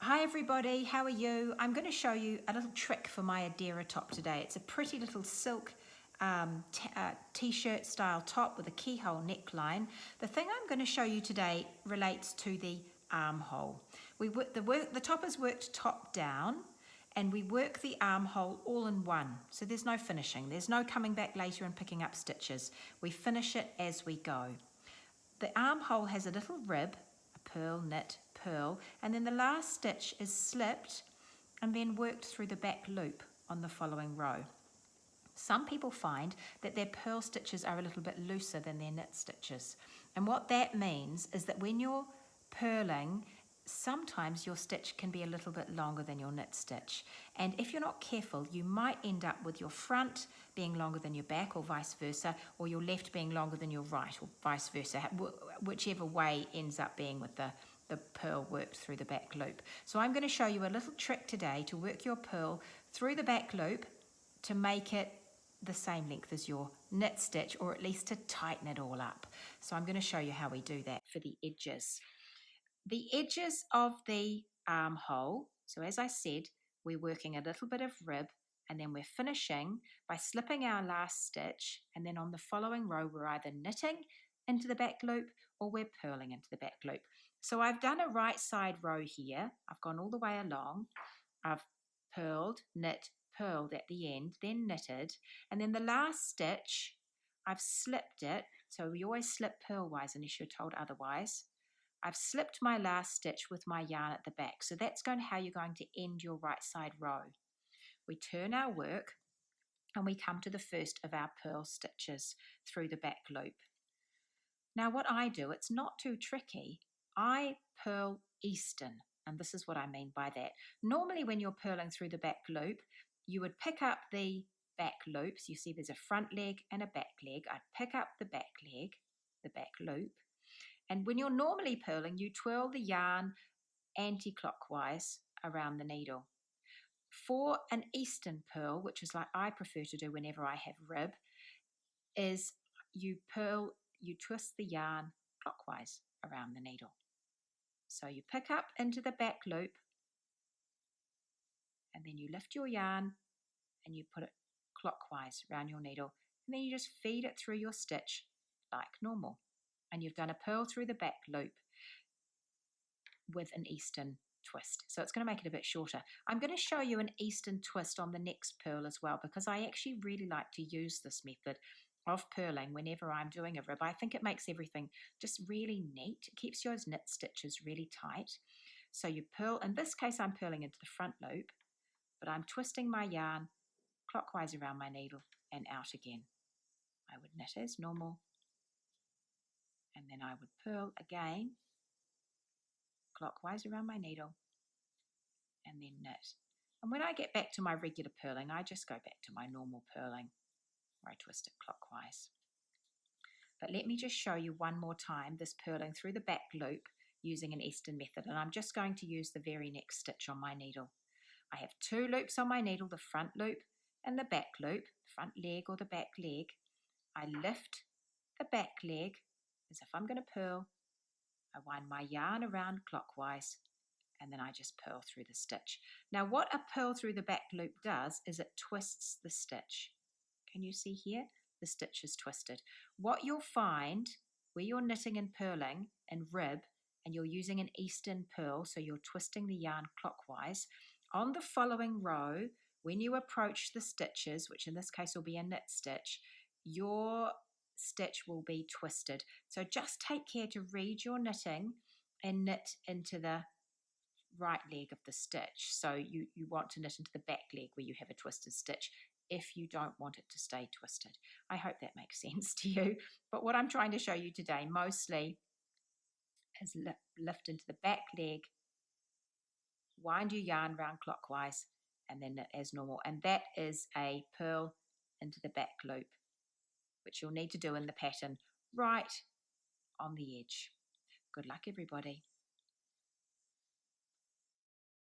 Hi everybody, how are you? I'm going to show you a little trick for my Adira top today. It's a pretty little silk t-shirt style top with a keyhole neckline. The thing I'm going to show you today relates to the armhole. The top is worked top down and we work the armhole all in one. So there's no finishing. There's no coming back later and picking up stitches. We finish it as we go. The armhole has a little rib, a purl, knit, purl, and then the last stitch is slipped and then worked through the back loop on the following row. Some people find that their purl stitches are a little bit looser than their knit stitches. And what that means is that when you're purling, sometimes your stitch can be a little bit longer than your knit stitch. And if you're not careful, you might end up with your front being longer than your back or vice versa, or your left being longer than your right or vice versa, whichever way ends up being with the purl worked through the back loop. So I'm going to show you a little trick today to work your purl through the back loop to make it the same length as your knit stitch, or at least to tighten it all up. So I'm going to show you how we do that for the edges. The edges of the armhole, so as I said, we're working a little bit of rib and then we're finishing by slipping our last stitch, and then on the following row we're either knitting into the back loop or we're purling into the back loop. So I've done a right side row here. I've gone all the way along. I've purled, knit, purled at the end, then knitted, and then the last stitch I've slipped it. So we always slip purlwise unless you're told otherwise. I've slipped my last stitch with my yarn at the back. So that's how you're going to end your right side row. We turn our work and we come to the first of our purl stitches through the back loop. Now what I do, it's not too tricky. I purl eastern, and this is what I mean by that. Normally when you're purling through the back loop, you would pick up the back loops. You see there's a front leg and a back leg. I'd pick up the back leg, the back loop, and when you're normally purling, you twirl the yarn anti-clockwise around the needle. For an eastern purl, which is like I prefer to do whenever I have rib, is you twist the yarn clockwise around the needle. So you pick up into the back loop and then you lift your yarn and you put it clockwise around your needle, and then you just feed it through your stitch like normal. And you've done a purl through the back loop with an eastern twist. So it's going to make it a bit shorter. I'm going to show you an eastern twist on the next purl as well, because I actually really like to use this method of purling whenever I'm doing a rib. I think it makes everything just really neat. It keeps your knit stitches really tight. So you purl, in this case I'm purling into the front loop, but I'm twisting my yarn clockwise around my needle and out again. I would knit as normal, and then I would purl again clockwise around my needle and then knit. And when I get back to my regular purling, I just go back to my normal purling where I twist it clockwise. But let me just show you one more time this purling through the back loop using an eastern method, and I'm just going to use the very next stitch on my needle. I have two loops on my needle, the front loop and the back loop, front leg or the back leg. I lift the back leg as if I'm going to purl. I wind my yarn around clockwise and then I just purl through the stitch. Now what a purl through the back loop does is it twists the stitch. Can you see here? The stitch is twisted. What you'll find where you're knitting and purling in rib and you're using an eastern purl, so you're twisting the yarn clockwise, on the following row, when you approach the stitches, which in this case will be a knit stitch, your stitch will be twisted. So just take care to read your knitting and knit into the right leg of the stitch. So you want to knit into the back leg where you have a twisted stitch if you don't want it to stay twisted. I hope that makes sense to you. But what I'm trying to show you today mostly is lift into the back leg, wind your yarn round clockwise, and then knit as normal. And that is a purl into the back loop, which you'll need to do in the pattern right on the edge. Good luck, everybody.